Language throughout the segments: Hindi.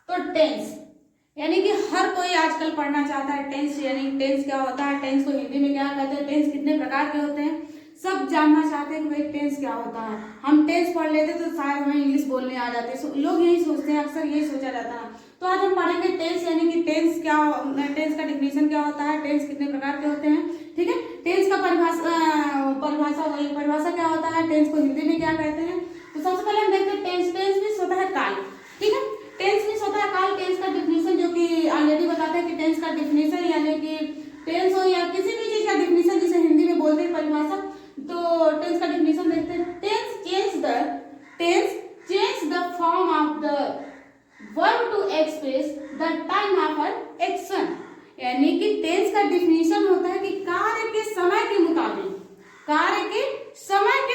तो टेंस यानी कि हर कोई आजकल पढ़ना चाहता है टेंस, यानी टेंस क्या होता है, टेंस को हिंदी में क्या कहते हैं, टेंस कितने प्रकार के होते हैं, सब जानना चाहते हैं कि भाई टेंस क्या होता है। हम टेंस पढ़ लेते तो शायद हमें इंग्लिश बोलने आ जाते, लोग यही सोचते हैं, अक्सर यही सोचा जाता है। तो आज हम पढ़ेंगे टेंस, यानी कि टेंस क्या, टेंस का डिफिनेशन क्या होता है, टेंस कितने प्रकार के होते हैं, ठीक है। टेंस का परिभाषा क्या होता है, टेंस को हिंदी में क्या कहते हैं। तो सबसे पहले हम देखते हैं टेंस। टेंस मीन्स होता है काल, ठीक है। टेंस मीन्स होता है काल। टेंस का डिफिनेशन जो कि ऑलरेडी बताते हैं कि टेंस का डिफिनेशन यानी कि टेंस हो या किसी भी चीज का डिफिनेशन जिसे हिंदी में बोलते हैं परिभाषा, तो टेंस का डिफिनेशन देखते हैं। Tense change the form of the verb to express the time of an action, यानी कि टेंस का डिफिनेशन होता है कि कार्य के समय के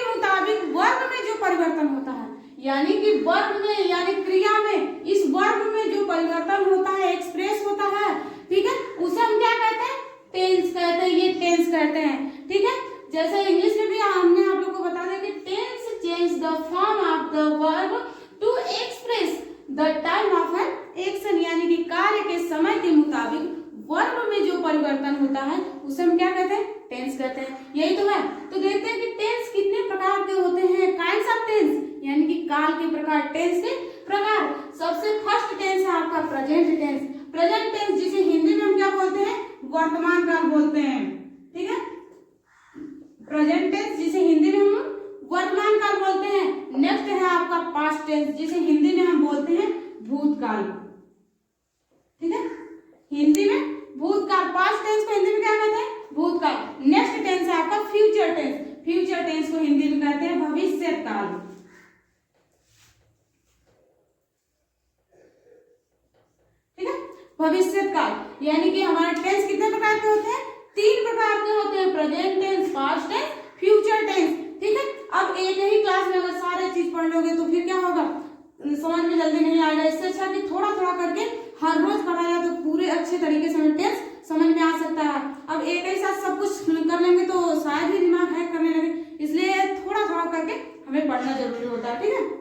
मुताबिक वर्ब में जो परिवर्तन होता है, यानी कि वर्ब में यानी क्रिया में, इस वर्ब में जो परिवर्तन होता है, एक्सप्रेस होता है, ठीक है, उसे हम क्या कहते हैं, टेंस कहते हैं। ये टेंस कहते हैं, ठीक है। जैसे इंग्लिश में भी हमने आप लोग को बता दिया कि tense change the form of the verb to express the time of an action, यानी कि कार्य के समय के मुताबिक वर्ब में जो परिवर्तन होता है उसे हम क्या कहते हैं, टेंस कहते हैं। यही तो है। तो देखते हैं कि टेंस कितने प्रकार के होते हैं, काइंड्स ऑफ टेंस, यानी कि काल के प्रकार, टेंस के प्रकार। सबसे फर्स्ट टेंस है आपका प्रेजेंट टेंस। प्रेजेंट टेंस जिसे हिंदी में हम क्या बोलते हैं, वर्तमान काल बोलते हैं, ठीक है। प्रेजेंट टेंस जिसे हिंदी में हम वर्तमान काल बोलते हैं। नेक्स्ट है आपका पास्ट टेंस जिसे हिंदी में हम बोलते हैं भूतकाल, ठीक है। हिंदी में भूतकाल, पास्ट टेंस को हिंदी में क्या कहते हैं, भूतकाल। नेक्स्ट टेंस है आपका फ्यूचर टेंस। फ्यूचर टेंस को हिंदी में कहते हैं भविष्य काल, ठीक है। भविष्य काल यानी कि हमारे टेंस कितने प्रकार के होते हैं, 3 प्रकार के होते हैं, present tense, past tense, future tense, ठीक है। अब एक ही क्लास में अगर सारे चीज पढ़ लोगे तो फिर क्या होगा, समझ में जल्दी नहीं आएगा। इससे अच्छा कि थोड़ा थोड़ा करके हर रोज पढ़ा जाए तो पूरे अच्छे तरीके से हमें टेंस समझ में आ सकता है। अब एक ही साथ सब कुछ कर लेंगे तो शायद ही दिमाग हैक करने लगे, इसलिए थोड़ा थोड़ा करके हमें पढ़ना जरूरी होता है, ठीक है।